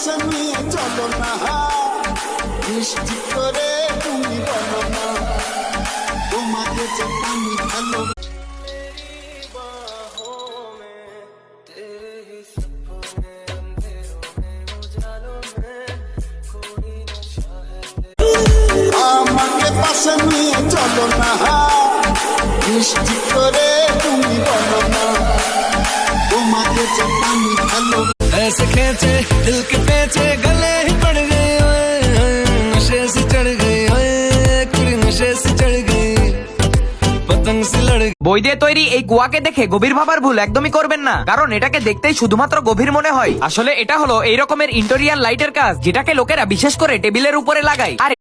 পাশে নিয়ে চলো না, মিষ্টি করে তুমি বলো না, তোমাকে যে আমি ভালো। আমাকে পাশে নিয়ে চলো না, মিষ্টি করে তুমি বলো না, তোমাকে যে আমি ভালো। ऐसे खेचे दिल के पेचे गले ही पड़ गए, नशे से चढ़ गई, कुड़ी नशे से चढ़ गई, पतंग से लड़ गई। বই দিয়ে তৈরি এই কুয়াকে দেখে গভীর ভাবার ভুল একদমই করবেন না, কারণ এটাকে দেখতেই শুধুমাত্র গভীর মনে হয়। আসলে এটা হলো এই রকমের ইন্টেরিয়ার লাইটের কাজ, যেটাকে লোকেরা বিশেষ করে টেবিলের উপরে লাগায়। আর